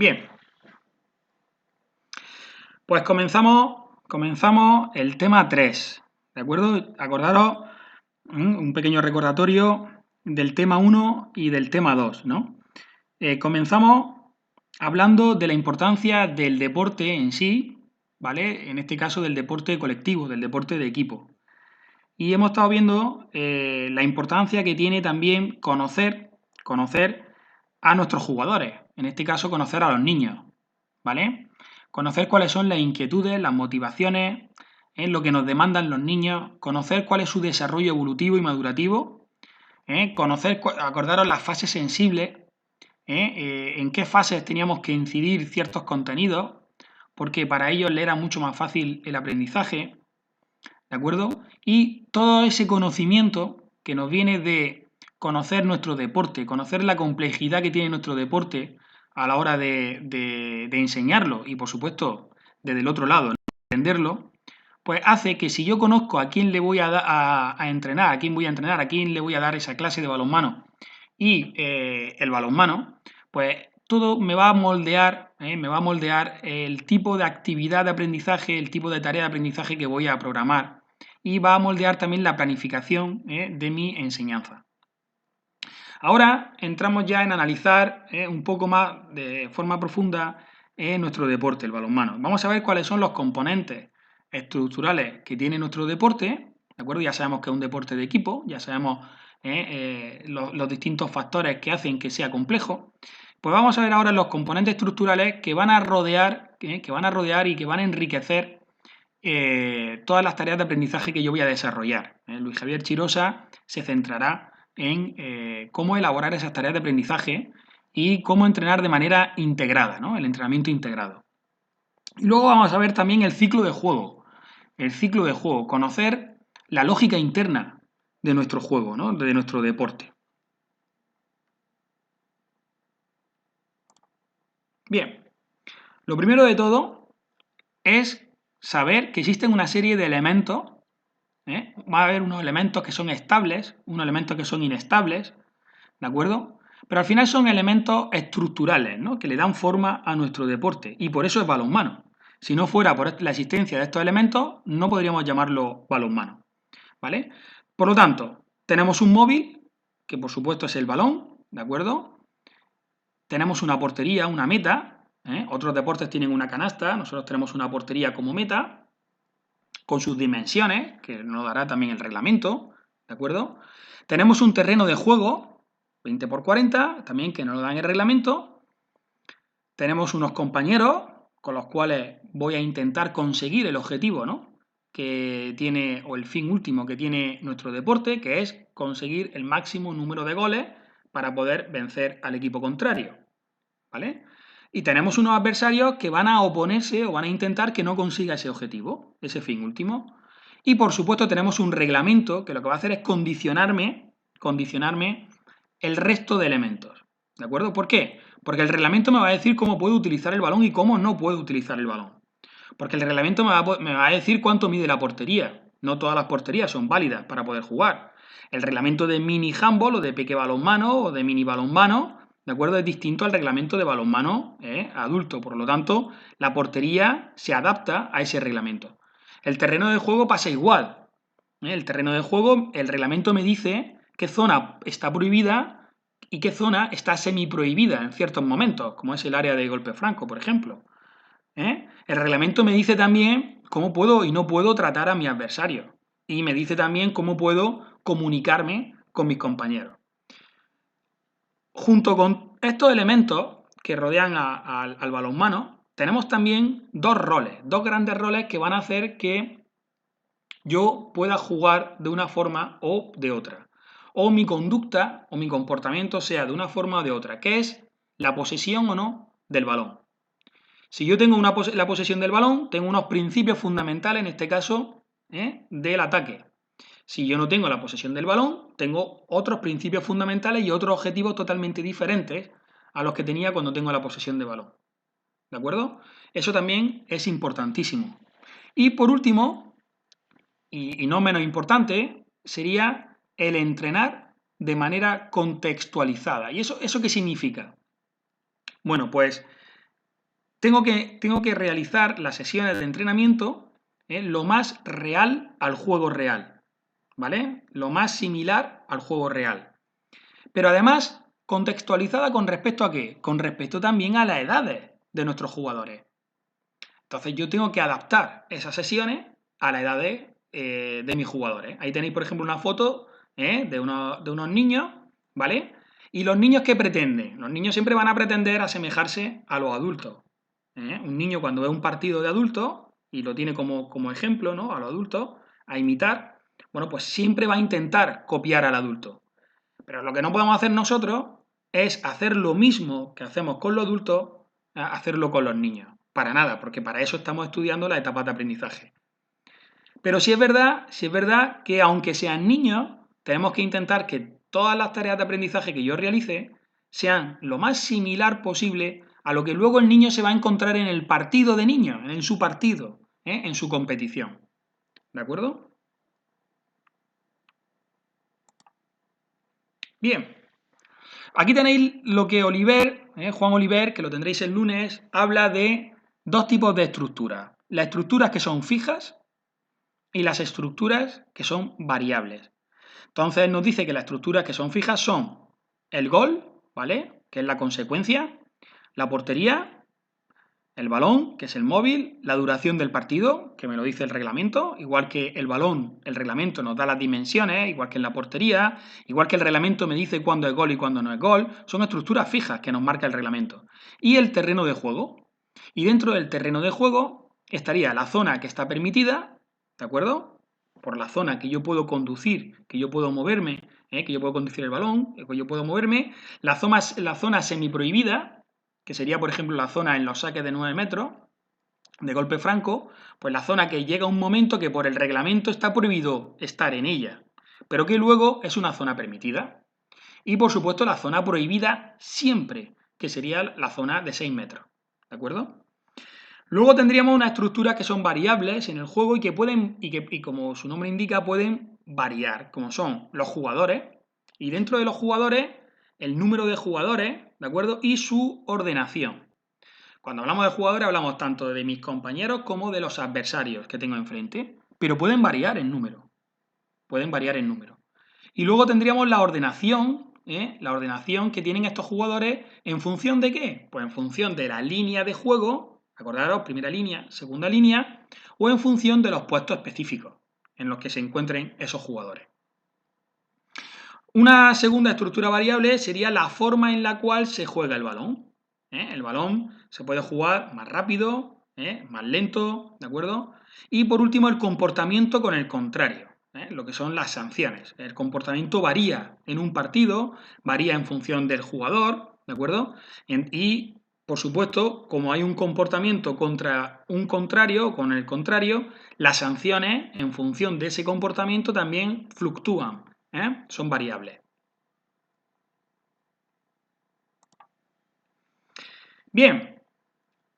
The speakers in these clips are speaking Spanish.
Bien, pues comenzamos el tema 3, ¿de acuerdo? Acordaros un pequeño recordatorio del tema 1 y del tema 2, ¿no? Comenzamos hablando de la importancia del deporte en sí, ¿vale? En este caso del deporte colectivo, del deporte de equipo. Y hemos estado viendo la importancia que tiene también conocer a nuestros jugadores, en este caso conocer a los niños, ¿vale? Conocer cuáles son las inquietudes, las motivaciones, lo que nos demandan los niños, conocer cuál es su desarrollo evolutivo y madurativo, acordaros las fases sensibles, en qué fases teníamos que incidir ciertos contenidos, porque para ellos le era mucho más fácil el aprendizaje, ¿de acuerdo? Y todo ese conocimiento que nos viene de conocer nuestro deporte, conocer la complejidad que tiene nuestro deporte a la hora de enseñarlo y, por supuesto, desde el otro lado, ¿no? Entenderlo, pues hace que si yo conozco a quién le voy a entrenar, a quién voy a entrenar, a quién le voy a dar esa clase de balonmano y el balonmano, pues todo me va a moldear el tipo de actividad de aprendizaje, el tipo de tarea de aprendizaje que voy a programar y va a moldear también la planificación de mi enseñanza. Ahora entramos ya en analizar un poco más de forma profunda nuestro deporte, el balonmano. Vamos a ver cuáles son los componentes estructurales que tiene nuestro deporte, ¿de acuerdo? Ya sabemos que es un deporte de equipo, ya sabemos los distintos factores que hacen que sea complejo. Pues vamos a ver ahora los componentes estructurales que van a rodear y que van a enriquecer todas las tareas de aprendizaje que yo voy a desarrollar. Luis Javier Chirosa se centrará en cómo elaborar esas tareas de aprendizaje y cómo entrenar de manera integrada, ¿no? El entrenamiento integrado. Y luego vamos a ver también el ciclo de juego. El ciclo de juego, conocer la lógica interna de nuestro juego, ¿no? De nuestro deporte. Bien, lo primero de todo es saber que existen una serie de elementos. Va a haber unos elementos que son estables, unos elementos que son inestables, ¿de acuerdo? Pero al final son elementos estructurales, ¿no? Que le dan forma a nuestro deporte y por eso es balonmano. Si no fuera por la existencia de estos elementos, no podríamos llamarlo balonmano, ¿vale? Por lo tanto, tenemos un móvil, que por supuesto es el balón, ¿de acuerdo? Tenemos una portería, una meta, otros deportes tienen una canasta, nosotros tenemos una portería como meta, con sus dimensiones, que nos dará también el reglamento, ¿de acuerdo? Tenemos un terreno de juego, 20 por 40, también que nos lo dan el reglamento. Tenemos unos compañeros con los cuales voy a intentar conseguir el objetivo, ¿no? Que tiene, o el fin último que tiene nuestro deporte, que es conseguir el máximo número de goles para poder vencer al equipo contrario, ¿vale? Y tenemos unos adversarios que van a oponerse o van a intentar que no consiga ese objetivo, ese fin último. Y por supuesto tenemos un reglamento que lo que va a hacer es condicionarme el resto de elementos. ¿De acuerdo? ¿Por qué? Porque el reglamento me va a decir cómo puedo utilizar el balón y cómo no puedo utilizar el balón. Porque el reglamento me va a decir cuánto mide la portería. No todas las porterías son válidas para poder jugar. El reglamento de mini handball o de peque balonmano o de mini balonmano, ¿de acuerdo? Es distinto al reglamento de balonmano adulto. Por lo tanto, la portería se adapta a ese reglamento. El terreno de juego pasa igual. El terreno de juego, el reglamento me dice qué zona está prohibida y qué zona está semi-prohibida en ciertos momentos, como es el área de golpe franco, por ejemplo. El reglamento me dice también cómo puedo y no puedo tratar a mi adversario. Y me dice también cómo puedo comunicarme con mis compañeros. Junto con estos elementos que rodean al balonmano, tenemos también dos grandes roles que van a hacer que yo pueda jugar de una forma o de otra. O mi conducta o mi comportamiento sea de una forma o de otra, que es la posesión o no del balón. Si yo tengo la posesión del balón, tengo unos principios fundamentales, en este caso, del ataque. Si yo no tengo la posesión del balón, tengo otros principios fundamentales y otros objetivos totalmente diferentes a los que tenía cuando tengo la posesión de balón. ¿De acuerdo? Eso también es importantísimo. Y por último, y no menos importante, sería el entrenar de manera contextualizada. ¿Y eso qué significa? Bueno, pues tengo que realizar las sesiones de entrenamiento lo más real al juego real, ¿vale? Lo más similar al juego real. Pero además, contextualizada con respecto a ¿qué? Con respecto también a las edades de nuestros jugadores. Entonces yo tengo que adaptar esas sesiones a la edad de mis jugadores. Ahí tenéis, por ejemplo, una foto de unos niños, ¿vale? ¿Y los niños qué pretenden? Los niños siempre van a pretender asemejarse a los adultos. Un niño cuando ve un partido de adultos, y lo tiene como ejemplo, ¿no? A los adultos, a imitar, bueno, pues siempre va a intentar copiar al adulto. Pero lo que no podemos hacer nosotros es hacer lo mismo que hacemos con los adultos, hacerlo con los niños. Para nada, porque para eso estamos estudiando las etapas de aprendizaje. Pero sí es verdad que aunque sean niños, tenemos que intentar que todas las tareas de aprendizaje que yo realice sean lo más similar posible a lo que luego el niño se va a encontrar en el partido de niños, en su partido, en su competición. ¿De acuerdo? Bien, aquí tenéis lo que Juan Oliver, que lo tendréis el lunes, habla de dos tipos de estructuras. Las estructuras que son fijas y las estructuras que son variables. Entonces nos dice que las estructuras que son fijas son el gol, ¿vale? Que es la consecuencia, la portería, el balón, que es el móvil, la duración del partido, que me lo dice el reglamento, igual que el balón, el reglamento nos da las dimensiones, igual que en la portería, igual que el reglamento me dice cuándo es gol y cuándo no es gol, son estructuras fijas que nos marca el reglamento. Y el terreno de juego. Y dentro del terreno de juego estaría la zona que está permitida, ¿de acuerdo? Por la zona que yo puedo conducir, que yo puedo moverme, que yo puedo conducir el balón, que yo puedo moverme, la zona semiprohibida, que sería, por ejemplo, la zona en los saques de 9 metros, de golpe franco, pues la zona que llega un momento que por el reglamento está prohibido estar en ella, pero que luego es una zona permitida. Y, por supuesto, la zona prohibida siempre, que sería la zona de 6 metros, ¿de acuerdo? Luego tendríamos unas estructuras que son variables en el juego y que pueden, y como su nombre indica, pueden variar, como son los jugadores, y dentro de los jugadores, el número de jugadores, ¿de acuerdo? Y su ordenación. Cuando hablamos de jugadores, hablamos tanto de mis compañeros como de los adversarios que tengo enfrente, pero pueden variar en número. Pueden variar en número. Y luego tendríamos la ordenación que tienen estos jugadores en función de qué? Pues en función de la línea de juego, acordaros, primera línea, segunda línea, o en función de los puestos específicos en los que se encuentren esos jugadores. Una segunda estructura variable sería la forma en la cual se juega el balón. El balón se puede jugar más rápido, más lento, ¿de acuerdo? Y por último, el comportamiento con el contrario. Lo que son las sanciones. El comportamiento varía en un partido, varía en función del jugador, ¿de acuerdo? Y, por supuesto, como hay un comportamiento contra un contrario, con el contrario, las sanciones, en función de ese comportamiento, también fluctúan, son variables. Bien,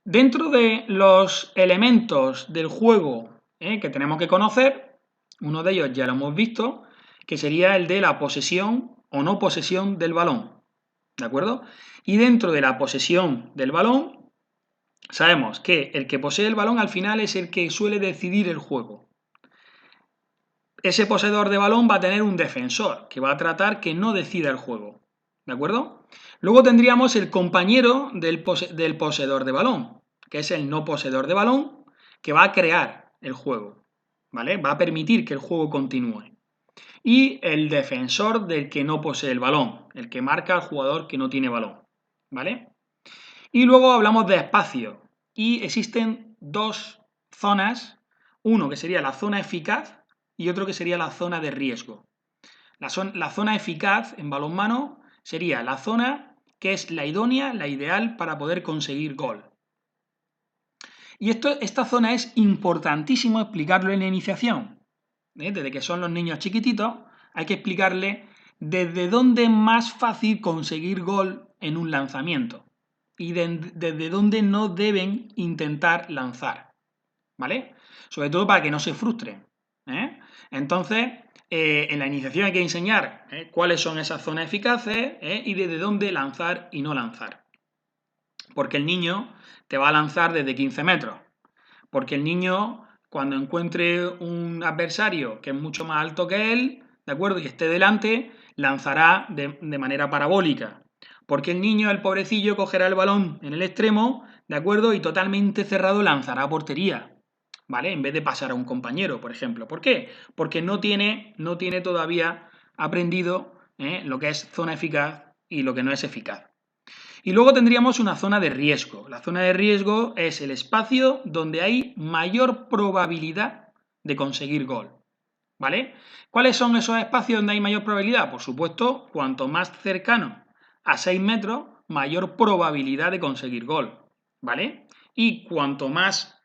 dentro de los elementos del juego que tenemos que conocer, uno de ellos ya lo hemos visto, que sería el de la posesión o no posesión del balón, ¿de acuerdo? Y dentro de la posesión del balón, sabemos que el que posee el balón al final es el que suele decidir el juego. Ese poseedor de balón va a tener un defensor, que va a tratar que no decida el juego, ¿de acuerdo? Luego tendríamos el compañero del poseedor de balón, que es el no poseedor de balón, que va a crear el juego, ¿vale? Va a permitir que el juego continúe. Y el defensor del que no posee el balón, el que marca al jugador que no tiene balón, ¿vale? Y luego hablamos de espacio, y existen dos zonas, uno que sería la zona eficaz y otro que sería la zona de riesgo. La zona eficaz en balonmano sería la zona que es la idónea, la ideal para poder conseguir gol. Y esta zona es importantísimo explicarlo en la iniciación. Desde que son los niños chiquititos, hay que explicarle desde dónde es más fácil conseguir gol en un lanzamiento y desde dónde no deben intentar lanzar, ¿vale? Sobre todo para que no se frustren. Entonces, en la iniciación hay que enseñar cuáles son esas zonas eficaces y desde dónde lanzar y no lanzar. Porque el niño te va a lanzar desde 15 metros. Porque el niño, cuando encuentre un adversario que es mucho más alto que él, ¿de acuerdo? Y esté delante, lanzará de manera parabólica. Porque el niño, el pobrecillo, cogerá el balón en el extremo, ¿de acuerdo? Y totalmente cerrado lanzará a portería, ¿vale? En vez de pasar a un compañero, por ejemplo. ¿Por qué? Porque no tiene todavía aprendido lo que es zona eficaz y lo que no es eficaz. Y luego tendríamos una zona de riesgo. La zona de riesgo es el espacio donde hay mayor probabilidad de conseguir gol, ¿vale? ¿Cuáles son esos espacios donde hay mayor probabilidad? Por supuesto, cuanto más cercano a 6 metros, mayor probabilidad de conseguir gol, ¿vale? Y cuanto más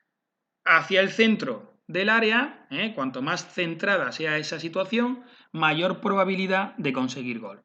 hacia el centro del área, cuanto más centrada sea esa situación, mayor probabilidad de conseguir gol.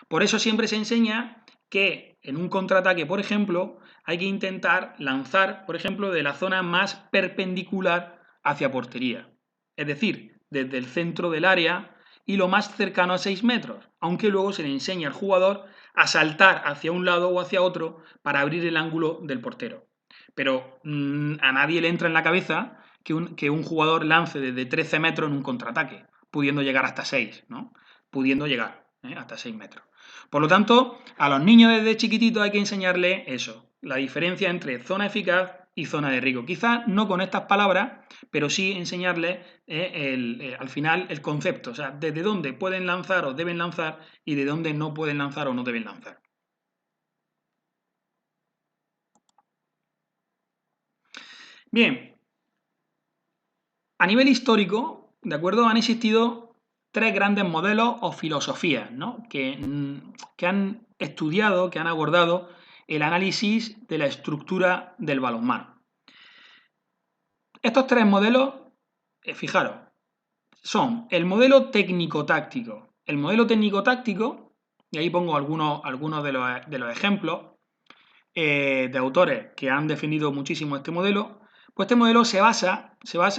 Por eso siempre se enseña que en un contraataque, por ejemplo, hay que intentar lanzar, por ejemplo, de la zona más perpendicular hacia portería. Es decir, desde el centro del área y lo más cercano a 6 metros, aunque luego se le enseña al jugador a saltar hacia un lado o hacia otro para abrir el ángulo del portero. Pero a nadie le entra en la cabeza que un jugador lance desde 13 metros en un contraataque, pudiendo llegar hasta 6, ¿no? Pudiendo llegar hasta 6 metros. Por lo tanto, a los niños desde chiquititos hay que enseñarles eso, la diferencia entre zona eficaz y zona de riesgo. Quizás no con estas palabras, pero sí enseñarles al final el concepto, o sea, desde dónde pueden lanzar o deben lanzar y de dónde no pueden lanzar o no deben lanzar. Bien, a nivel histórico, ¿de acuerdo? Han existido tres grandes modelos o filosofías, ¿no? que han estudiado, que han abordado el análisis de la estructura del balonmano. Estos tres modelos, fijaros, son el modelo técnico-táctico. El modelo técnico-táctico, y ahí pongo algunos de los ejemplos de autores que han definido muchísimo este modelo, pues este modelo se basa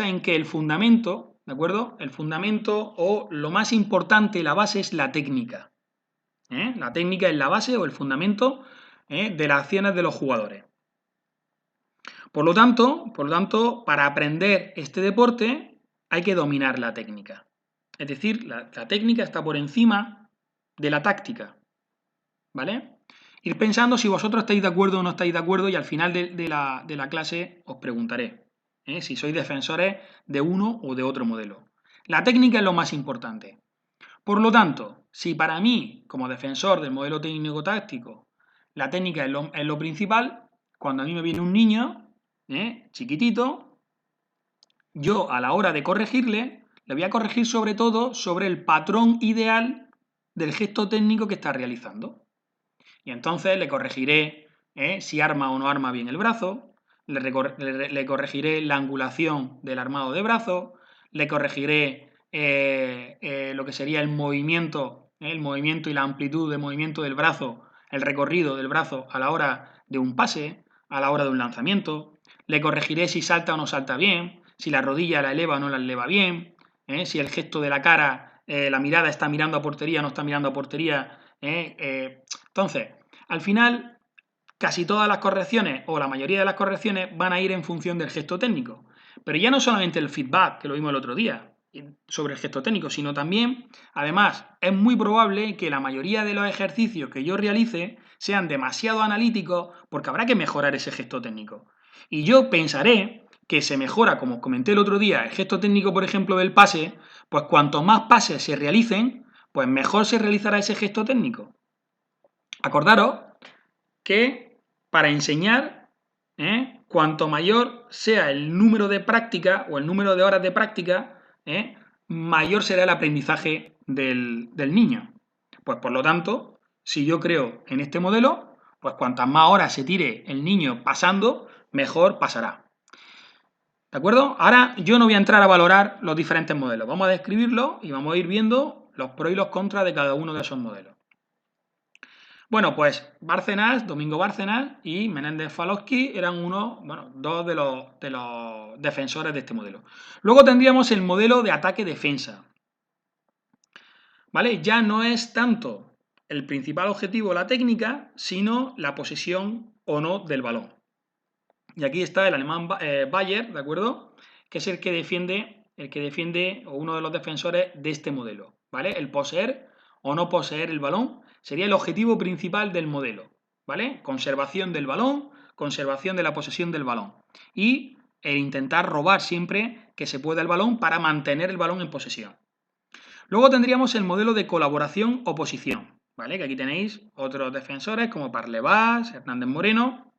en que el fundamento, ¿de acuerdo? El fundamento o lo más importante, la base es la técnica. La técnica es la base o el fundamento de las acciones de los jugadores. Por lo tanto, para aprender este deporte hay que dominar la técnica. Es decir, la técnica está por encima de la táctica, ¿vale? Ir pensando si vosotros estáis de acuerdo o no estáis de acuerdo y al final de la clase os preguntaré si sois defensores de uno o de otro modelo. La técnica es lo más importante. Por lo tanto, si para mí, como defensor del modelo técnico-táctico, la técnica es lo principal, cuando a mí me viene un niño chiquitito, yo a la hora de corregirle, le voy a corregir sobre todo sobre el patrón ideal del gesto técnico que está realizando. Y entonces le corregiré si arma o no arma bien el brazo, le corregiré la angulación del armado de brazo, le corregiré lo que sería el movimiento y la amplitud de movimiento del brazo, el recorrido del brazo a la hora de un pase, a la hora de un lanzamiento, le corregiré si salta o no salta bien, si la rodilla la eleva o no la eleva bien, si el gesto de la cara, la mirada está mirando a portería o no está mirando a portería. Entonces, al final, casi todas las correcciones o la mayoría de las correcciones van a ir en función del gesto técnico. Pero ya no solamente el feedback, que lo vimos el otro día, sobre el gesto técnico, sino también, además, es muy probable que la mayoría de los ejercicios que yo realice sean demasiado analíticos porque habrá que mejorar ese gesto técnico. Y yo pensaré que se mejora, como comenté el otro día, el gesto técnico, por ejemplo, del pase, pues cuanto más pases se realicen, pues mejor se realizará ese gesto técnico. Acordaros que para enseñar, cuanto mayor sea el número de práctica o el número de horas de práctica, mayor será el aprendizaje del niño. Pues por lo tanto, si yo creo en este modelo, pues cuantas más horas se tire el niño pasando, mejor pasará. ¿De acuerdo? Ahora yo no voy a entrar a valorar los diferentes modelos. Vamos a describirlos y vamos a ir viendo los pros y los contras de cada uno de esos modelos. Bueno, pues Bárcenas, Domingo Bárcenas y Menéndez Falosky eran dos de los defensores de este modelo. Luego tendríamos el modelo de ataque-defensa. ¿Vale? Ya no es tanto el principal objetivo la técnica, sino la posesión o no del balón. Y aquí está el alemán Bayer, ¿de acuerdo? Que es el que defiende, o uno de los defensores de este modelo, ¿vale? El poseer o no poseer el balón sería el objetivo principal del modelo, ¿vale? Conservación del balón, conservación de la posesión del balón. Y el intentar robar siempre que se pueda el balón para mantener el balón en posesión. Luego tendríamos el modelo de colaboración-oposición, ¿vale? Que aquí tenéis otros defensores como Parlevas, Hernández Moreno.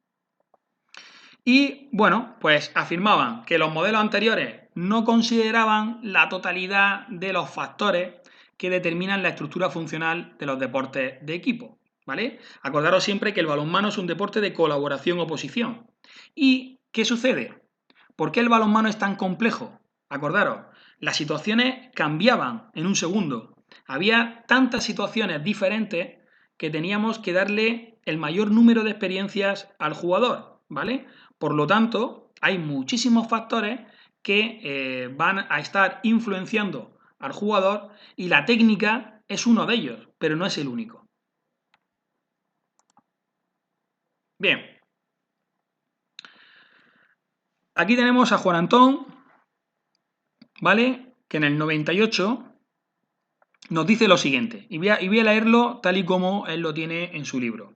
Y bueno, pues afirmaban que los modelos anteriores no consideraban la totalidad de los factores que determinan la estructura funcional de los deportes de equipo, ¿vale? Acordaros siempre que el balonmano es un deporte de colaboración-oposición. ¿Y qué sucede? ¿Por qué el balonmano es tan complejo? Acordaros, las situaciones cambiaban en un segundo. Había tantas situaciones diferentes que teníamos que darle el mayor número de experiencias al jugador, ¿vale? Por lo tanto, hay muchísimos factores que van a estar influenciando al jugador y la técnica es uno de ellos, pero no es el único. Bien, aquí tenemos a Juan Antón, ¿vale? Que en el 98 nos dice lo siguiente, y voy a leerlo tal y como él lo tiene en su libro.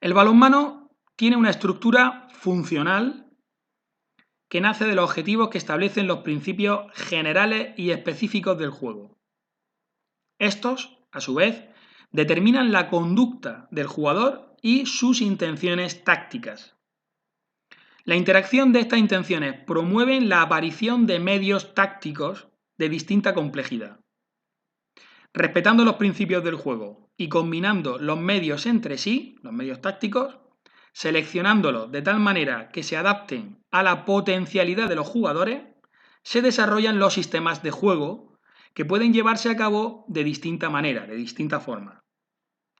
El balonmano tiene una estructura funcional que nace de los objetivos que establecen los principios generales y específicos del juego. Estos, a su vez, determinan la conducta del jugador y sus intenciones tácticas. La interacción de estas intenciones promueve la aparición de medios tácticos de distinta complejidad. Respetando los principios del juego y combinando los medios entre sí, los medios tácticos, seleccionándolos de tal manera que se adapten a la potencialidad de los jugadores, se desarrollan los sistemas de juego que pueden llevarse a cabo de distinta manera, de distinta forma.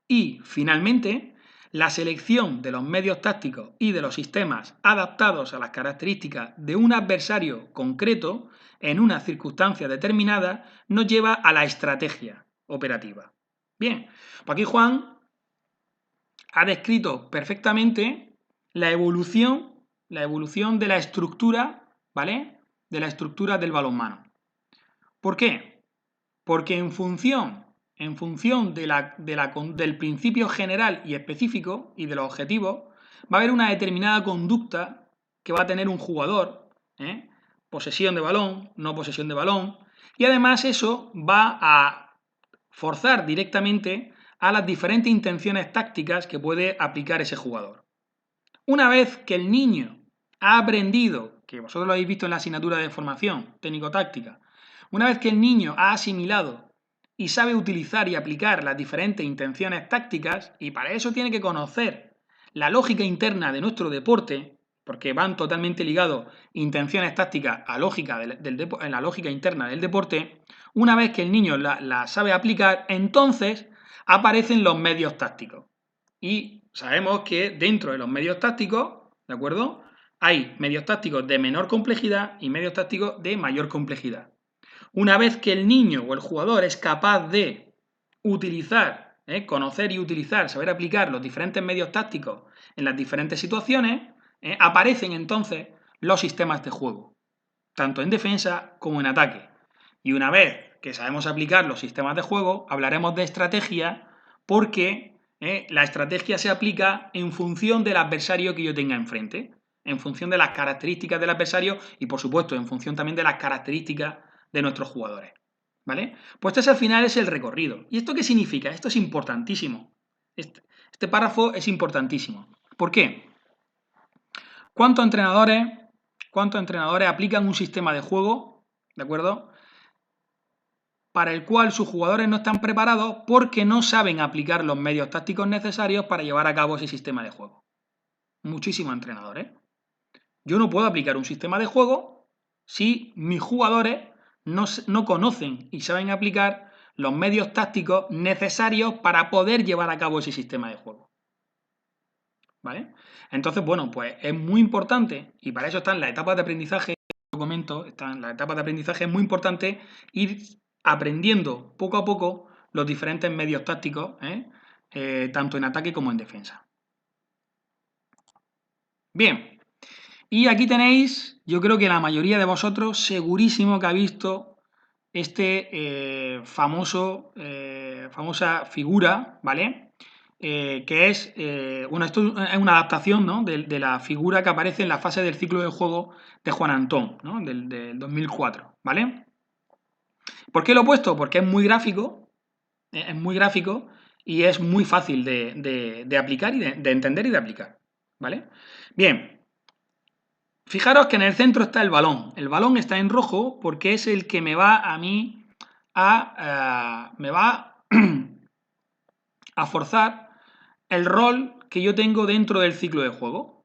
Y, finalmente, la selección de los medios tácticos y de los sistemas adaptados a las características de un adversario concreto en una circunstancia determinada nos lleva a la estrategia operativa. Bien, pues aquí Juan ha descrito perfectamente la evolución de la estructura, ¿vale? De la estructura del balonmano. ¿Por qué? Porque en función del principio general y específico y de los objetivos, va a haber una determinada conducta que va a tener un jugador, ¿eh? Posesión de balón, no posesión de balón, y además eso va a forzar directamente a las diferentes intenciones tácticas que puede aplicar ese jugador. Una vez que el niño ha aprendido, que vosotros lo habéis visto en la asignatura de formación técnico-táctica, una vez que el niño ha asimilado y sabe utilizar y aplicar las diferentes intenciones tácticas, y para eso tiene que conocer la lógica interna de nuestro deporte, porque van totalmente ligados intenciones tácticas a lógica en la lógica interna del deporte, una vez que el niño la sabe aplicar, entonces aparecen los medios tácticos. Y sabemos que dentro de los medios tácticos, ¿de acuerdo? Hay medios tácticos de menor complejidad y medios tácticos de mayor complejidad. Una vez que el niño o el jugador es capaz de utilizar, conocer y utilizar, saber aplicar los diferentes medios tácticos en las diferentes situaciones, aparecen entonces los sistemas de juego, tanto en defensa como en ataque. Y una vez que sabemos aplicar los sistemas de juego, hablaremos de estrategia porque la estrategia se aplica en función del adversario que yo tenga enfrente, en función de las características del adversario y, por supuesto, en función también de las características de nuestros jugadores. ¿Vale? Pues este al final es el recorrido. ¿Y esto qué significa? Esto es importantísimo. Este párrafo es importantísimo. ¿Por qué? ¿Cuántos entrenadores aplican un sistema de juego, ¿de acuerdo?, para el cual sus jugadores no están preparados porque no saben aplicar los medios tácticos necesarios para llevar a cabo ese sistema de juego? Muchísimos entrenadores. Yo no puedo aplicar un sistema de juego si mis jugadores no conocen y saben aplicar los medios tácticos necesarios para poder llevar a cabo ese sistema de juego. ¿Vale? Entonces, bueno, pues es muy importante, y para eso están las etapas de aprendizaje, lo comento, están las etapas de aprendizaje, es muy importante ir aprendiendo poco a poco los diferentes medios tácticos, tanto en ataque como en defensa. Bien, y aquí tenéis, yo creo que la mayoría de vosotros segurísimo que ha visto famosa figura, ¿vale? Que es, esto es una adaptación, ¿no? de la figura que aparece en la fase del ciclo de juego de Juan Antón, ¿no? del 2004, ¿vale? ¿Por qué lo he puesto? Porque es muy gráfico y es muy fácil de aplicar y de entender y de aplicar, ¿vale? Bien, fijaros que en el centro está el balón. El balón está en rojo porque es el que me va a mí me va a forzar el rol que yo tengo dentro del ciclo de juego.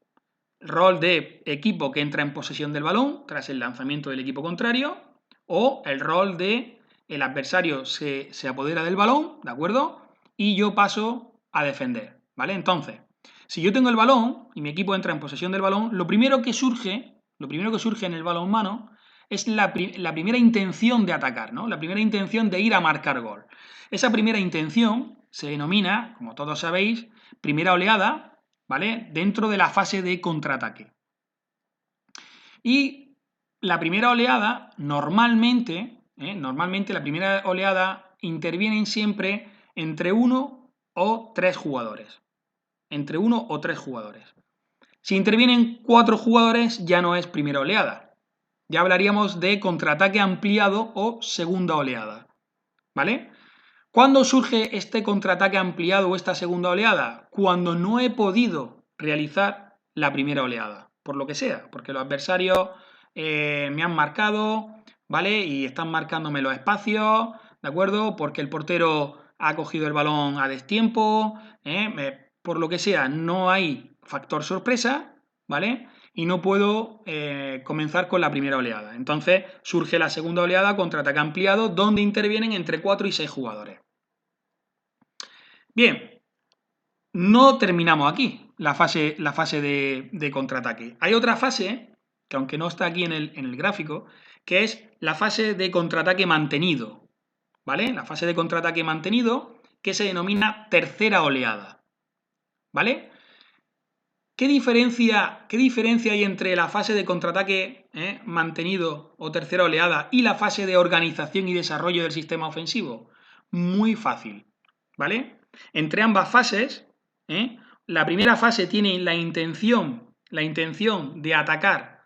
El rol de equipo que entra en posesión del balón tras el lanzamiento del equipo contrario, o el rol de el adversario se apodera del balón, ¿de acuerdo? Y yo paso a defender, ¿vale? Entonces, si yo tengo el balón y mi equipo entra en posesión del balón, lo primero que surge en el balonmano es la primera intención de atacar, ¿no? La primera intención de ir a marcar gol. Esa primera intención se denomina, como todos sabéis, primera oleada, ¿vale? Dentro de la fase de contraataque. Y la primera oleada, normalmente la primera oleada intervienen siempre entre uno o tres jugadores. Entre uno o tres jugadores. Si intervienen 4 jugadores, ya no es primera oleada. Ya hablaríamos de contraataque ampliado o segunda oleada. ¿Vale? ¿Cuándo surge este contraataque ampliado o esta segunda oleada? Cuando no he podido realizar la primera oleada, por lo que sea, porque los adversarios me han marcado, ¿vale? Y están marcándome los espacios, ¿de acuerdo? Porque el portero ha cogido el balón a destiempo, por lo que sea, no hay factor sorpresa, ¿vale? Y no puedo comenzar con la primera oleada. Entonces surge la segunda oleada, contraataque ampliado, donde intervienen entre 4 y 6 jugadores. Bien, no terminamos aquí la fase de contraataque. Hay otra fase, que aunque no está aquí en el gráfico, que es la fase de contraataque mantenido, ¿vale? La fase de contraataque mantenido que se denomina tercera oleada, ¿vale? ¿Qué diferencia hay entre la fase de contraataque mantenido o tercera oleada y la fase de organización y desarrollo del sistema ofensivo? Muy fácil, ¿vale? Entre ambas fases, la primera fase tiene la intención de atacar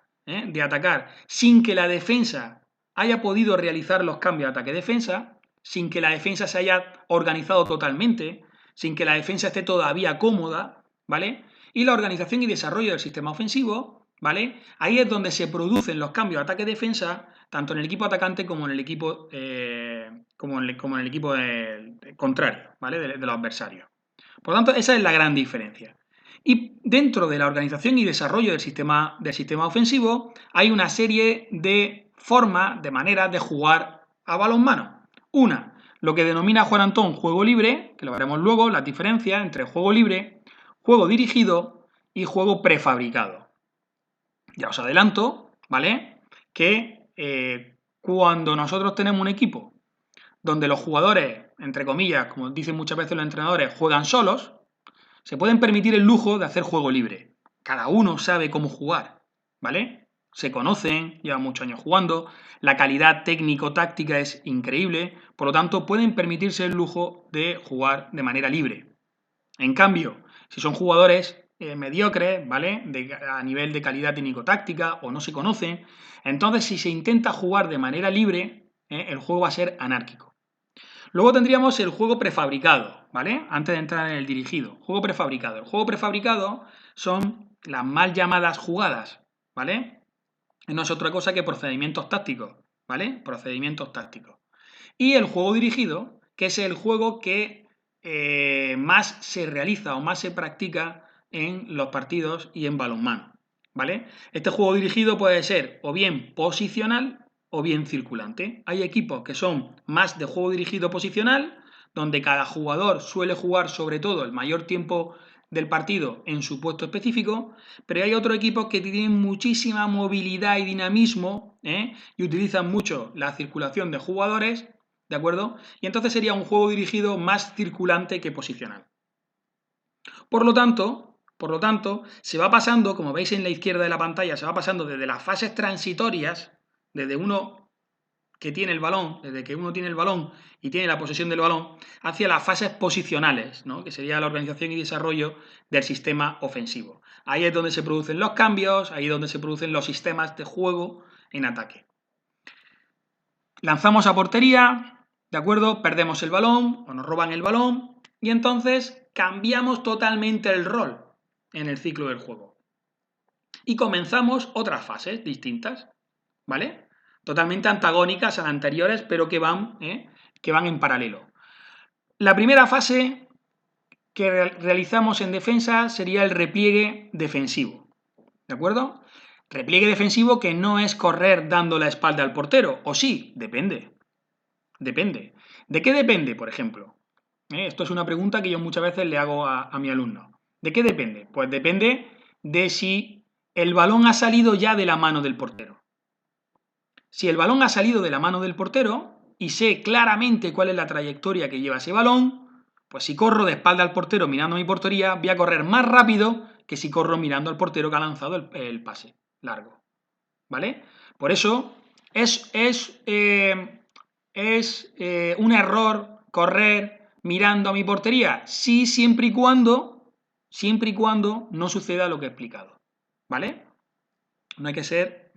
sin que la defensa haya podido realizar los cambios de ataque-defensa, sin que la defensa se haya organizado totalmente, sin que la defensa esté todavía cómoda, ¿vale? Y la organización y desarrollo del sistema ofensivo, ¿vale? Ahí es donde se producen los cambios de ataque-defensa, tanto en el equipo atacante como en el equipo, contrario, ¿vale? De los adversarios. Por lo tanto, esa es la gran diferencia. Y dentro de la organización y desarrollo del sistema ofensivo hay una serie de formas, de maneras de jugar a balonmano. Una, lo que denomina Juan Antón juego libre, que lo veremos luego, las diferencias entre juego libre, juego dirigido y juego prefabricado. Ya os adelanto, ¿vale? Que cuando nosotros tenemos un equipo donde los jugadores, entre comillas, como dicen muchas veces los entrenadores, juegan solos, se pueden permitir el lujo de hacer juego libre. Cada uno sabe cómo jugar, ¿vale? Se conocen, llevan muchos años jugando, la calidad técnico-táctica es increíble, por lo tanto pueden permitirse el lujo de jugar de manera libre. En cambio, si son jugadores mediocres, ¿vale? A nivel de calidad técnico-táctica o no se conocen, entonces si se intenta jugar de manera libre, el juego va a ser anárquico. Luego tendríamos el juego prefabricado, ¿vale? Antes de entrar en el dirigido. Juego prefabricado. El juego prefabricado son las mal llamadas jugadas, ¿vale? No es otra cosa que procedimientos tácticos, ¿vale? Procedimientos tácticos. Y el juego dirigido, que es el juego que más se realiza o más se practica en los partidos y en balonmano, ¿vale? Este juego dirigido puede ser o bien posicional o bien circulante. Hay equipos que son más de juego dirigido posicional, donde cada jugador suele jugar sobre todo el mayor tiempo del partido en su puesto específico, pero hay otros equipos que tienen muchísima movilidad y dinamismo y utilizan mucho la circulación de jugadores, ¿de acuerdo? Y entonces sería un juego dirigido más circulante que posicional. Por lo tanto, Por lo tanto, se va pasando, como veis en la izquierda de la pantalla, se va pasando desde las fases transitorias, desde uno que tiene el balón, desde que uno tiene el balón y tiene la posesión del balón, hacia las fases posicionales, ¿no? Que sería la organización y desarrollo del sistema ofensivo. Ahí es donde se producen los cambios, ahí es donde se producen los sistemas de juego en ataque. Lanzamos a portería, ¿de acuerdo? Perdemos el balón o nos roban el balón y entonces cambiamos totalmente el rol en el ciclo del juego. Y comenzamos otras fases distintas, ¿vale? Totalmente antagónicas a las anteriores, pero que van en paralelo. La primera fase que realizamos en defensa sería el repliegue defensivo, ¿de acuerdo? Repliegue defensivo que no es correr dando la espalda al portero, o sí, depende. Depende. ¿De qué depende, por ejemplo? Esto es una pregunta que yo muchas veces le hago a mi alumno. ¿De qué depende? Pues depende de si el balón ha salido ya de la mano del portero. Si el balón ha salido de la mano del portero y sé claramente cuál es la trayectoria que lleva ese balón, pues si corro de espalda al portero mirando a mi portería, voy a correr más rápido que si corro mirando al portero que ha lanzado el pase largo. ¿Vale? Por eso es un error correr mirando a mi portería. Sí, siempre y cuando no suceda lo que he explicado. ¿Vale? No hay que ser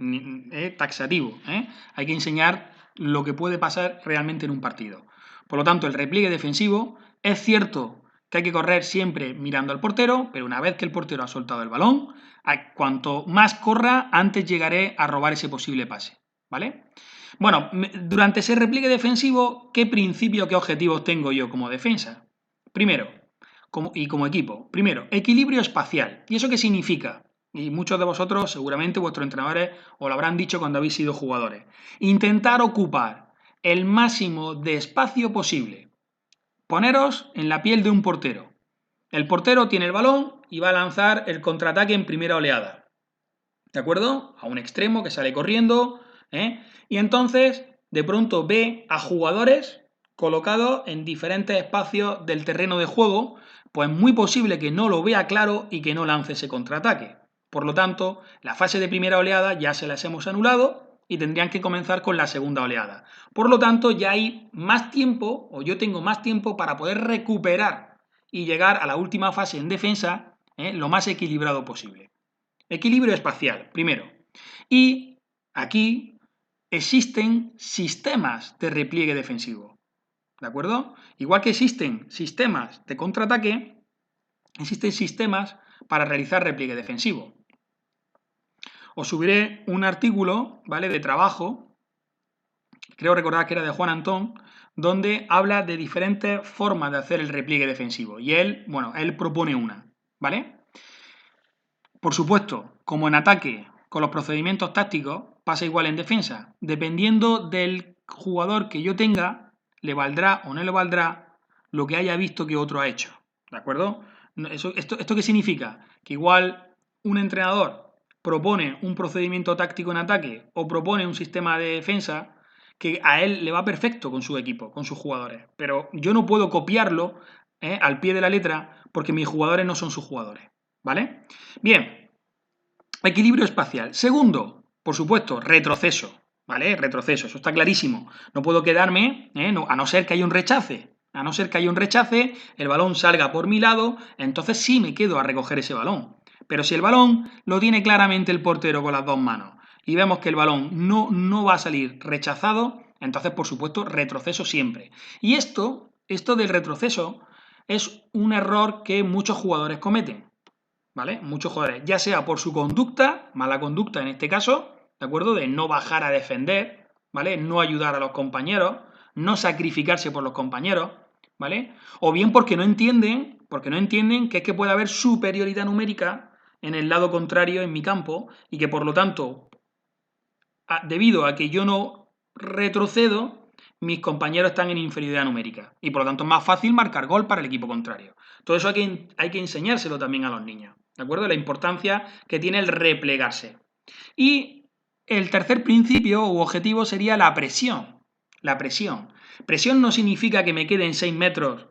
taxativo, ¿eh? Hay que enseñar lo que puede pasar realmente en un partido. Por lo tanto, el repliegue defensivo es cierto que hay que correr siempre mirando al portero, pero una vez que el portero ha soltado el balón, cuanto más corra, antes llegaré a robar ese posible pase, ¿vale? Bueno, durante ese repliegue defensivo, ¿qué principios, qué objetivos tengo yo como defensa? Primero, como equipo. Primero, equilibrio espacial. ¿Y eso qué significa? Y muchos de vosotros, seguramente vuestros entrenadores, os lo habrán dicho cuando habéis sido jugadores. Intentar ocupar el máximo de espacio posible. Poneros en la piel de un portero. El portero tiene el balón y va a lanzar el contraataque en primera oleada. ¿De acuerdo? A un extremo que sale corriendo, y entonces de pronto ve a jugadores colocados en diferentes espacios del terreno de juego, pues muy posible que no lo vea claro y que no lance ese contraataque. Por lo tanto, la fase de primera oleada ya se las hemos anulado y tendrían que comenzar con la segunda oleada. Por lo tanto, ya hay más tiempo, o yo tengo más tiempo para poder recuperar y llegar a la última fase en defensa lo más equilibrado posible. Equilibrio espacial, primero. Y aquí existen sistemas de repliegue defensivo, ¿de acuerdo? Igual que existen sistemas de contraataque, existen sistemas para realizar repliegue defensivo. Os subiré un artículo, ¿vale?, de trabajo, creo recordar que era de Juan Antón, donde habla de diferentes formas de hacer el repliegue defensivo. Y él propone una, ¿vale? Por supuesto, como en ataque, con los procedimientos tácticos, pasa igual en defensa. Dependiendo del jugador que yo tenga, le valdrá o no le valdrá lo que haya visto que otro ha hecho. ¿De acuerdo? ¿Esto qué significa? Que igual un entrenador propone un procedimiento táctico en ataque o propone un sistema de defensa que a él le va perfecto con su equipo, con sus jugadores. Pero yo no puedo copiarlo al pie de la letra porque mis jugadores no son sus jugadores. ¿Vale? Bien, equilibrio espacial. Segundo, por supuesto, retroceso. ¿Vale? Retroceso, eso está clarísimo. No puedo quedarme, a no ser que haya un rechace. A no ser que haya un rechace, el balón salga por mi lado, entonces sí me quedo a recoger ese balón. Pero si el balón lo tiene claramente el portero con las dos manos y vemos que el balón no va a salir rechazado, entonces por supuesto retroceso siempre. Y esto del retroceso es un error que muchos jugadores cometen, ¿vale? Muchos jugadores, ya sea por su conducta, mala conducta en este caso, ¿de acuerdo? De no bajar a defender, ¿vale? No ayudar a los compañeros, no sacrificarse por los compañeros, ¿vale? O bien porque no entienden que es que puede haber superioridad numérica en el lado contrario en mi campo y que por lo tanto, debido a que yo no retrocedo, mis compañeros están en inferioridad numérica y por lo tanto es más fácil marcar gol para el equipo contrario. Todo eso hay que enseñárselo también a los niños, ¿de acuerdo? La importancia que tiene el replegarse. Y el tercer principio u objetivo sería la presión. La presión. Presión no significa que me quede en 6 metros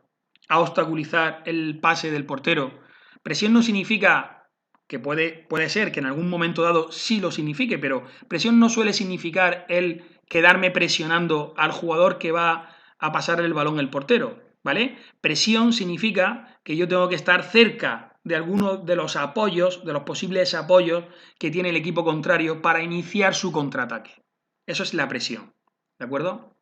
a obstaculizar el pase del portero Presión no significa, que puede ser que en algún momento dado sí lo signifique, pero presión no suele significar el quedarme presionando al jugador que va a pasar el balón el portero, ¿vale? Presión significa que yo tengo que estar cerca de algunos de los apoyos, de los posibles apoyos que tiene el equipo contrario para iniciar su contraataque. Eso es la presión, ¿de acuerdo?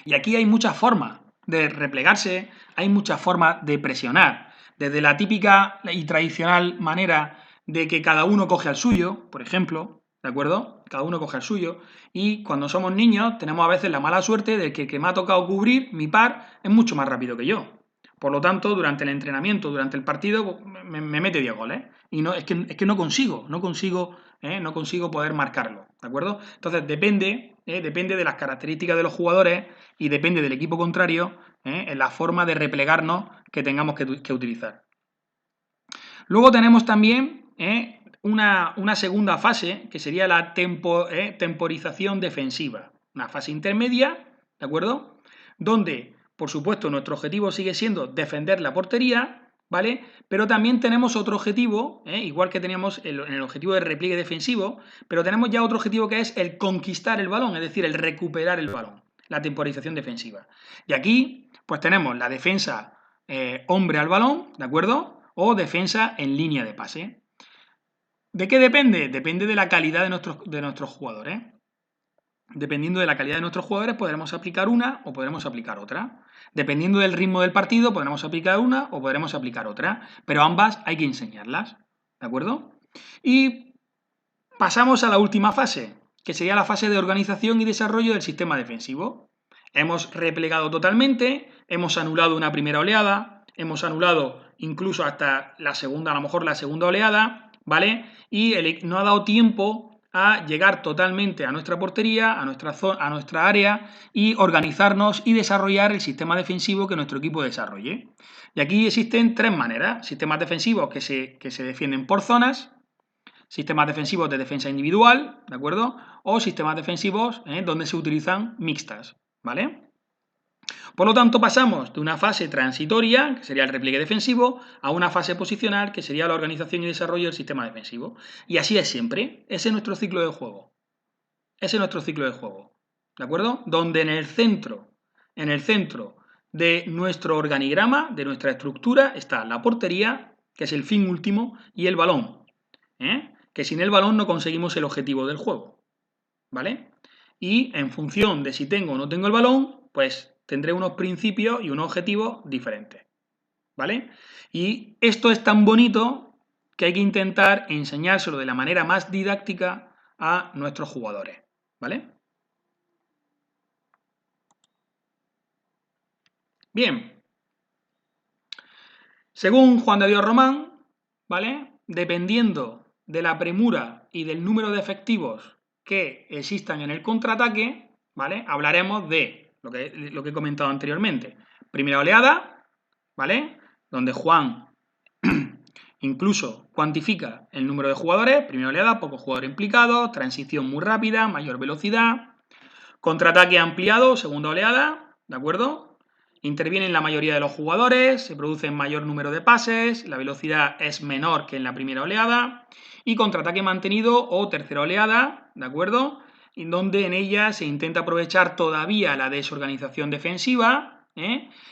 Y aquí hay muchas formas de replegarse, hay muchas formas de presionar. Desde la típica y tradicional manera de que cada uno coge al suyo, por ejemplo, ¿de acuerdo? Cada uno coge al suyo. Y cuando somos niños tenemos a veces la mala suerte de que el que me ha tocado cubrir, mi par, es mucho más rápido que yo. Por lo tanto, durante el entrenamiento, durante el partido, me mete 10 goles. Y no, es que no consigo poder marcarlo, ¿de acuerdo? Entonces depende de las características de los jugadores y depende del equipo contrario en la forma de replegarnos que tengamos que utilizar. Luego tenemos también una segunda fase, que sería la temporización defensiva. Una fase intermedia, ¿de acuerdo? Donde, por supuesto, nuestro objetivo sigue siendo defender la portería, ¿vale? Pero también tenemos otro objetivo, igual que teníamos en el objetivo de repliegue defensivo, pero tenemos ya otro objetivo que es el conquistar el balón, es decir, el recuperar el balón, la temporización defensiva. Y aquí, pues tenemos la defensa hombre al balón, ¿de acuerdo? O defensa en línea de pase. ¿De qué depende? Depende de la calidad de nuestros jugadores. Dependiendo de la calidad de nuestros jugadores, podremos aplicar una o podremos aplicar otra. Dependiendo del ritmo del partido, podremos aplicar una o podremos aplicar otra. Pero ambas hay que enseñarlas, ¿de acuerdo? Y pasamos a la última fase, que sería la fase de organización y desarrollo del sistema defensivo. Hemos replegado totalmente, hemos anulado una primera oleada, hemos anulado incluso hasta la segunda, a lo mejor la segunda oleada, ¿vale? Y no ha dado tiempo a llegar totalmente a nuestra portería, a nuestra área y organizarnos y desarrollar el sistema defensivo que nuestro equipo desarrolle. Y aquí existen tres maneras: sistemas defensivos que se defienden por zonas, sistemas defensivos de defensa individual, ¿de acuerdo? O sistemas defensivos donde se utilizan mixtas, ¿vale? Por lo tanto, pasamos de una fase transitoria, que sería el repliegue defensivo, a una fase posicional, que sería la organización y desarrollo del sistema defensivo. Y así es siempre. Ese es nuestro ciclo de juego. Ese es nuestro ciclo de juego, ¿de acuerdo? Donde en el centro de nuestro organigrama, de nuestra estructura, está la portería, que es el fin último, y el balón, que sin el balón no conseguimos el objetivo del juego, ¿vale? Y en función de si tengo o no tengo el balón, pues tendré unos principios y unos objetivos diferentes, ¿vale? Y esto es tan bonito que hay que intentar enseñárselo de la manera más didáctica a nuestros jugadores, ¿vale? Bien, según Juan de Dios Román, ¿vale? Dependiendo de la premura y del número de efectivos que existan en el contraataque, ¿vale? Hablaremos de lo que he comentado anteriormente. Primera oleada, ¿vale? Donde Juan incluso cuantifica el número de jugadores. Primera oleada, pocos jugadores implicados, transición muy rápida, mayor velocidad. Contraataque ampliado, segunda oleada, ¿de acuerdo? Intervienen la mayoría de los jugadores, se produce mayor número de pases, la velocidad es menor que en la primera oleada. Y contraataque mantenido o tercera oleada, ¿de acuerdo? En donde en ella se intenta aprovechar todavía la desorganización defensiva,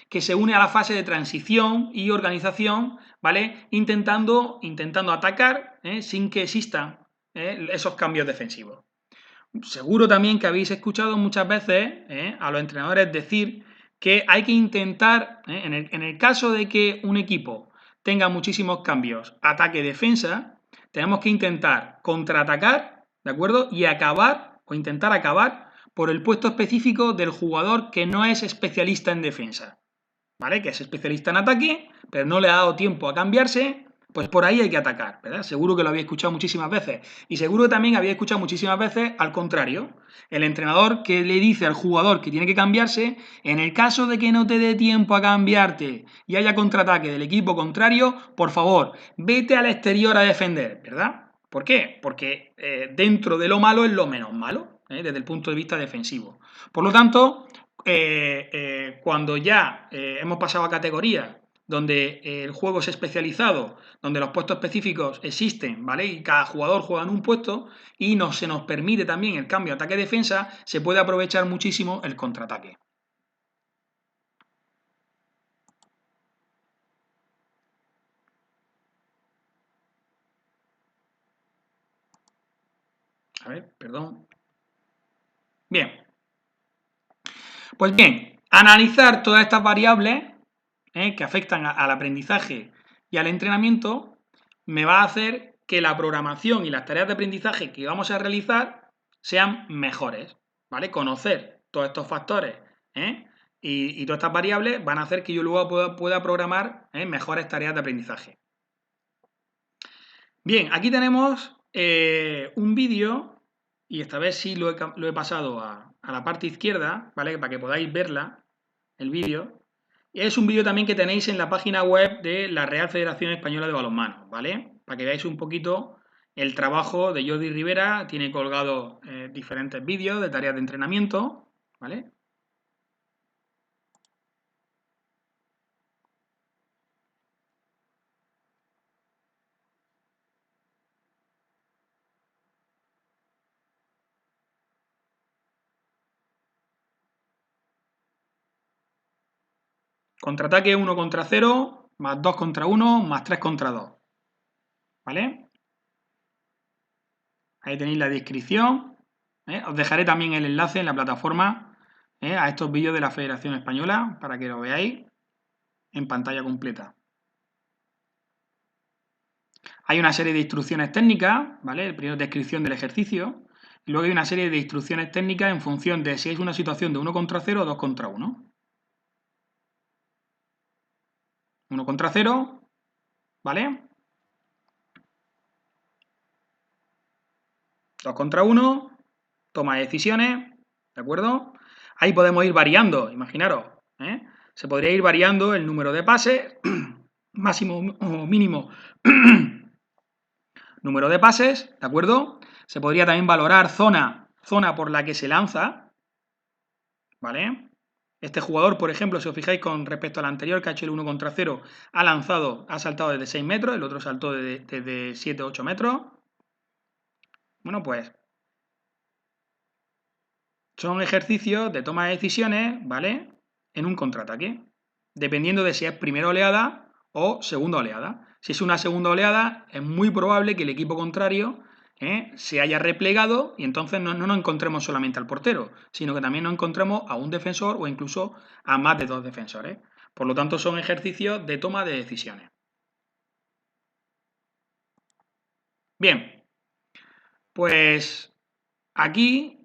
que se une a la fase de transición y organización, ¿vale? Intentando atacar sin que existan esos cambios defensivos. Seguro también que habéis escuchado muchas veces a los entrenadores decir que hay que intentar, en el caso de que un equipo tenga muchísimos cambios ataque-defensa, tenemos que intentar contraatacar, ¿de acuerdo? Y acabar, o intentar acabar, por el puesto específico del jugador que no es especialista en defensa, ¿vale? Que es especialista en ataque, pero no le ha dado tiempo a cambiarse. Pues por ahí hay que atacar, ¿verdad? Seguro que lo habéis escuchado muchísimas veces. Y seguro que también habéis escuchado muchísimas veces al contrario. El entrenador que le dice al jugador que tiene que cambiarse, en el caso de que no te dé tiempo a cambiarte y haya contraataque del equipo contrario, por favor, vete al exterior a defender, ¿verdad? ¿Por qué? Porque dentro de lo malo es lo menos malo, desde el punto de vista defensivo. Por lo tanto, cuando ya hemos pasado a categoría donde el juego es especializado, donde los puestos específicos existen, ¿vale? Y cada jugador juega en un puesto y se nos permite también el cambio ataque-defensa, se puede aprovechar muchísimo el contraataque. A ver, perdón. Bien. Pues bien, analizar todas estas variables que afectan al aprendizaje y al entrenamiento me va a hacer que la programación y las tareas de aprendizaje que vamos a realizar sean mejores, ¿vale? Conocer todos estos factores y todas estas variables van a hacer que yo luego pueda programar mejores tareas de aprendizaje. Bien, aquí tenemos un vídeo y esta vez sí lo he pasado a la parte izquierda, ¿vale? Para que podáis verla, el vídeo. Es un vídeo también que tenéis en la página web de la Real Federación Española de Balonmano, ¿vale? Para que veáis un poquito el trabajo de Jordi Rivera, tiene colgado diferentes vídeos de tareas de entrenamiento, ¿vale? Contraataque 1 contra 0, más 2 contra 1, más 3 contra 2, ¿vale? Ahí tenéis la descripción. Os dejaré también el enlace en la plataforma a estos vídeos de la Federación Española para que lo veáis en pantalla completa. Hay una serie de instrucciones técnicas, ¿vale? Primero descripción del ejercicio, y luego hay una serie de instrucciones técnicas en función de si es una situación de 1 contra 0 o 2 contra 1. 1 contra 0, ¿vale? 2 contra 1, toma de decisiones, ¿de acuerdo? Ahí podemos ir variando, imaginaros, se podría ir variando el número de pases, máximo o mínimo número de pases, ¿de acuerdo? Se podría también valorar zona por la que se lanza, ¿vale? Este jugador, por ejemplo, si os fijáis con respecto al anterior, que ha hecho el 1 contra 0, ha saltado desde 6 metros, el otro saltó desde 7 o 8 metros. Bueno, pues son ejercicios de toma de decisiones, ¿vale? En un contraataque, dependiendo de si es primera oleada o segunda oleada. Si es una segunda oleada, es muy probable que el equipo contrario se haya replegado y entonces no nos encontremos solamente al portero, sino que también nos encontremos a un defensor o incluso a más de 2 defensores. Por lo tanto, son ejercicios de toma de decisiones. Bien, pues aquí